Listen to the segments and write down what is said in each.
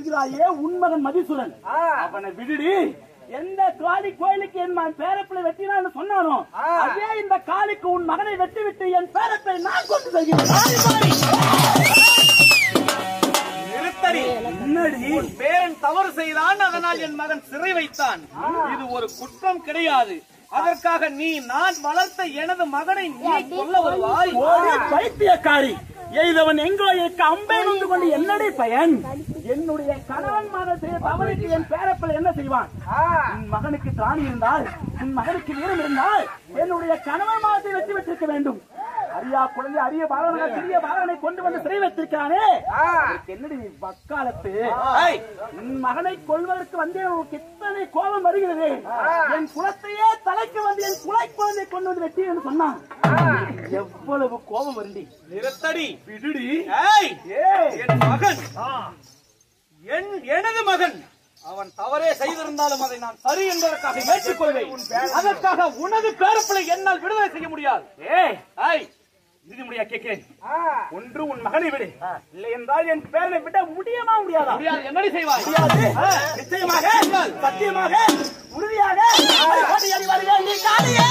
சொல்கிறாயே உன் மகன் மதிசூரன், அவனை விடுடி. எந்த காளி கோயிலுக்கு என் பேரப்பிள்ளை வெட்டினான்னு சொன்னானோ அதே இந்த காளிக்கு உன் மகனை வெட்டிவிட்டு என் பேரப்பை நான் கொண்டு செல்கிறேன். உன் பேரன் தவறு செய்தான், அதனால் என் மகன் சிறை வைத்தான். இது ஒரு குற்றம் கிடையாது. அதற்காக நான் வளர்த்த எனது மகனை நீ கொல்ல வருவாய்? பைத்தியக்காரி, எய்தவன் எங்கோ இருக்க அம்பை வந்து கொண்டு என்னுடைய பயன்? என்னுடைய கணவன் மகன் செய்ய தவறுக்கு என் பேரப்பிள்ளை என்ன செய்வான்? என் மகனுக்கு திராணி இருந்தால், என் மகனுக்கு வீரம் இருந்தால் என்னுடைய கணவன் மகத்தை வெற்றி பெற்றிருக்க வேண்டும். அரியா குழந்தை அரிய பாலகனை சிறிய பாலகனை கொண்டு வந்து சிறை வைத்திருக்கானே, என்னடி வக்காலத்து? என் மகனை கொள்வதற்கு வந்து எத்தனை கோபம் வருகிறது. என் குலத்தையே தலைக்கு வந்து என் குலை குழந்தை கொண்டு வந்து வெட்டி என்று சொன்னான். எவ்வளவு கோபம் வருண்டி. நிறுத்தடி, விடுடி. என் மகன், எனது மகன் அவன் தவறே செய்திருந்தாலும் அதை நான் சரி என்பதற்காக ஏற்றுக்கொள்வேன். அதற்காக உனது பேரப்பிள்ளை என்னால் விடுதலை செய்ய முடியாது. இது முடியா கேட்கிறேன். ஒன்று உன் மகனை விடு, இல்லை என்றால் என் பேரனை விட முடியுமா? முடியாதா? முடியாது. என்னடி செய்வாய்? நிச்சயமாக, சத்தியமாக, உறுதியாக நீ காளியே.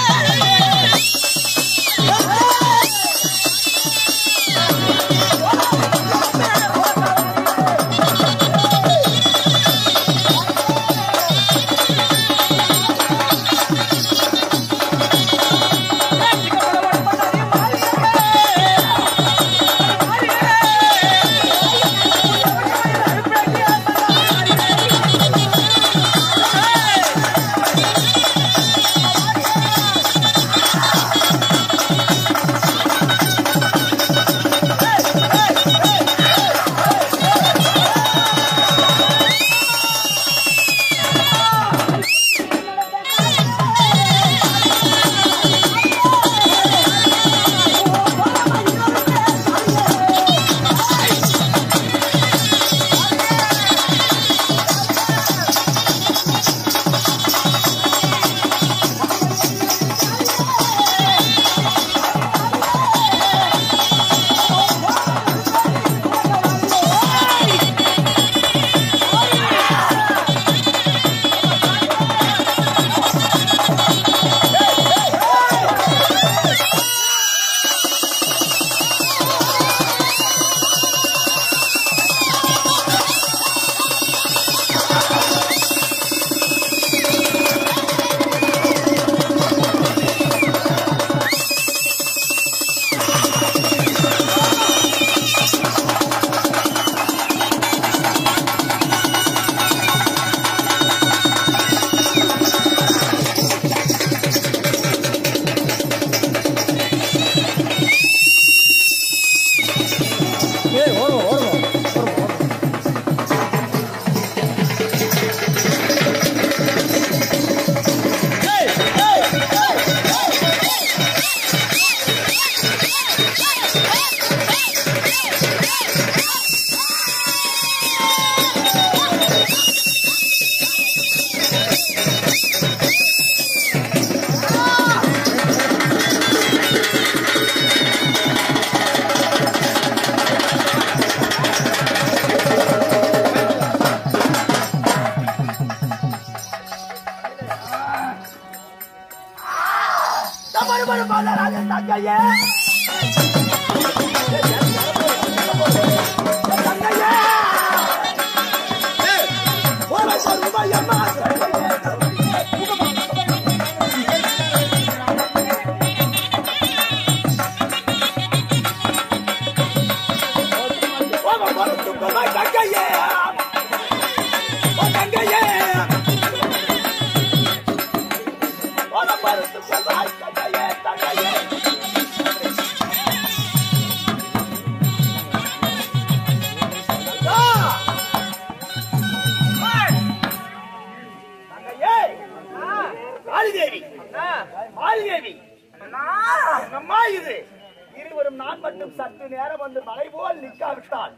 இருவரும் நான் மட்டும் சற்று நேரம் வந்து மலை போல் நிற்காவிட்டால்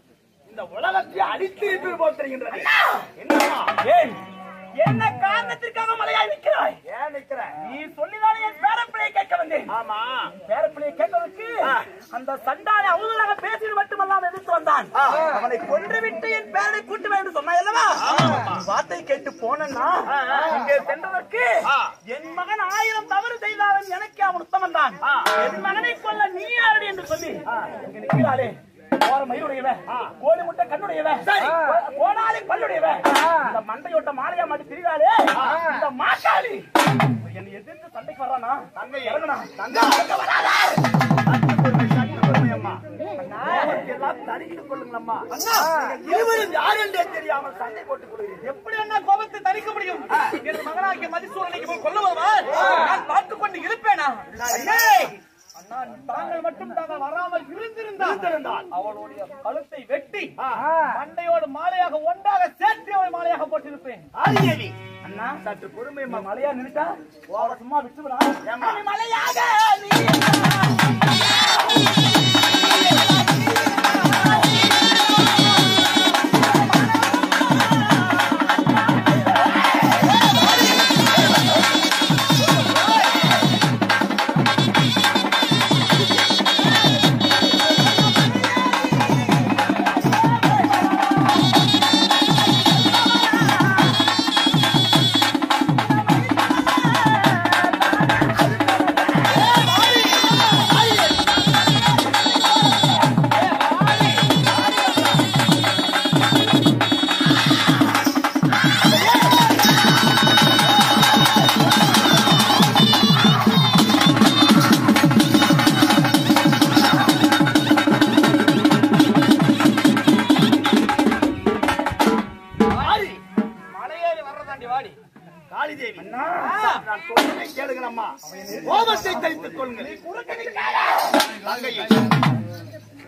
இந்த உலகத்தை அடித்திருப்பது போல் தெரிகின்றது. என்ன காரணத்திற்காக மலையாய் நிற்கிறாய்? ஏன் நிற்கிற? நீ சொல்லிதானே என் பேரப்பிள்ளையை கேட்க வந்தேன். ஆமா, பேரப்பிள்ளையை கேட்பதற்கு அந்த சண்டாளை அவதூறாக பேசியது மட்டுமல்லாமல் எதிர்த்து வந்தான். அவனை கொன்றுவிட்டு என் பேரனை கூட்டு வேண்டும் சொன்னாய் அல்லவா? வார்த்தை கேட்டு போனா இங்கே சென்றதற்கு என் மகன் 1000 தவறு செய்தாலும் எனக்கு அவன் உத்தமன் தான். என் மகனை கொல்ல நீ யாரடி என்று சொல்லி இங்க நிற்கிறாளே, ஓர மயிருடையவ, கோழி முட்டை கண்ணுடையவ, கோடாலி பல்லுடையவ, இந்த மண்டையோட்ட மாலையா மாட்டி திரிகாளே இந்த மாட்டாளி என்னை எதிர்த்து சண்டைக்கு வர்றானா? தங்கை இறங்கனா தங்க வராத தடுக்கிட்டுக் கொள்ளுங்களம்மா. இருவரும் யார் என்றே தெரியாமல் சண்டை போட்டுக் கொள்கிறேன். எப்படி என்ன கோபத்தை தணிக்க முடியும்? என் மகனாகிய மதிசூரனைக்கு போய் கொல்ல வருவார், நான் பார்த்துக் கொண்டு இருப்பேனா? அண்ணா, தாங்கள் மட்டும் தாங்கள் வராமல் இருந்திருந்தால் அவளுடைய கழுத்தை வெட்டி மண்டையோடு மாலையாக ஒன்றாக சேர்த்து அவள் மாலையாக போட்டிருப்பேன். ஆதிதேவி, அண்ணா சற்று பொறுமை, மலையா நின்னுட்டா சும்மா விட்டுவிடா. மலையாக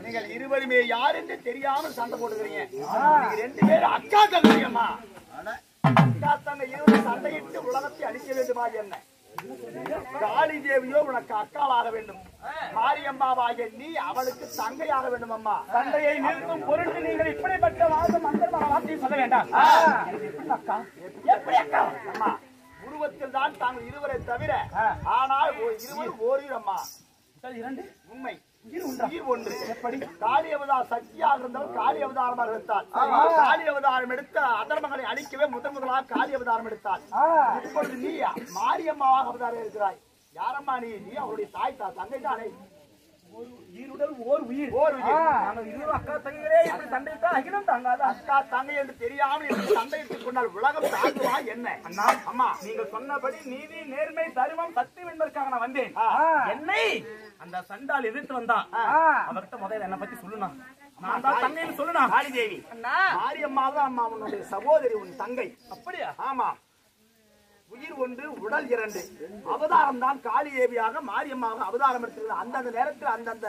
நீங்கள் இருவருமே யார் என்று தெரியாமல் சண்டை போட்டுக்கிறீங்க. நீங்க 2 பேரும் அக்கா தங்கையம்மா. அக்கா தங்கை இருவரும் சண்டையிட்டு உலகத்தை அழிக்க வேண்டுமா என்ன? காளி தேவியோ உனக்கு அக்காளாக வேண்டும், மாரியம்மாவாகிய நீ அவளுக்கு தங்கையாக வேண்டும். அம்மா, சண்டையை நிறுத்தும் பொருட்டு நீங்கள் இப்படிப்பட்ட வாதம் அந்த வார்த்தையை சொல்ல வேண்டாம். அக்கா எப்படி அக்கா? அம்மா, உருவத்தில் தான் தாங்கள் இருவரை தவிர, ஆனால் இருவரும் ஓரிரம்மா. இரண்டு உண்மை, உயிர் ஒன்று. எப்படி? காளி அவதார சக்தியாக இருந்தவர் காளி அவதாரமாக எடுத்தார். காளி அவதாரம் எடுத்த அதர்மங்களை அழிக்கவே முதலாக காளி அவதாரம் எடுத்தார். இப்பொழுது நீ மாரியம்மாவாக அவதாரம் இருக்கிறாய். யாரம்மா நீ? நீ அவருடைய தாய் தங்கை தானே. ஈருடல் ஓர் உயிர். நாங்கள் இருவரும் அக்கா தங்கைகளே இப்படி சண்டையிட்டா அகிலம் தாங்காத. அக்கா தங்கை என்று தெரியாமல் இப்படி சண்டையிட்டுக் கொண்டால் உலகம் தாங்குவா என்ன? அண்ணா, அம்மா, நீங்கள் சொன்னபடி நீதி, நேர்மை, தர்மம், சத்தியம் என்பதற்காக நான் வந்தேன். என்னை அந்த சண்டால் எதிர்த்து வந்தா அவர்கிட்ட முதல்ல என்ன பத்தி சொல்லுனா, நான் தான் தங்கைன்னு சொல்லுனா. காளி தேவி, மாரியம்மாவும் அம்மா உன்னுடைய சகோதரி, உன் தங்கை. அப்படியா? ஆமா. உயிர் ஒன்று, உடல் 2. அவதாரம் தான் காளி தேவியாக மாரியம்மாக அவதாரம் எடுத்துள்ள அந்தந்த நேரத்தில் அந்தந்த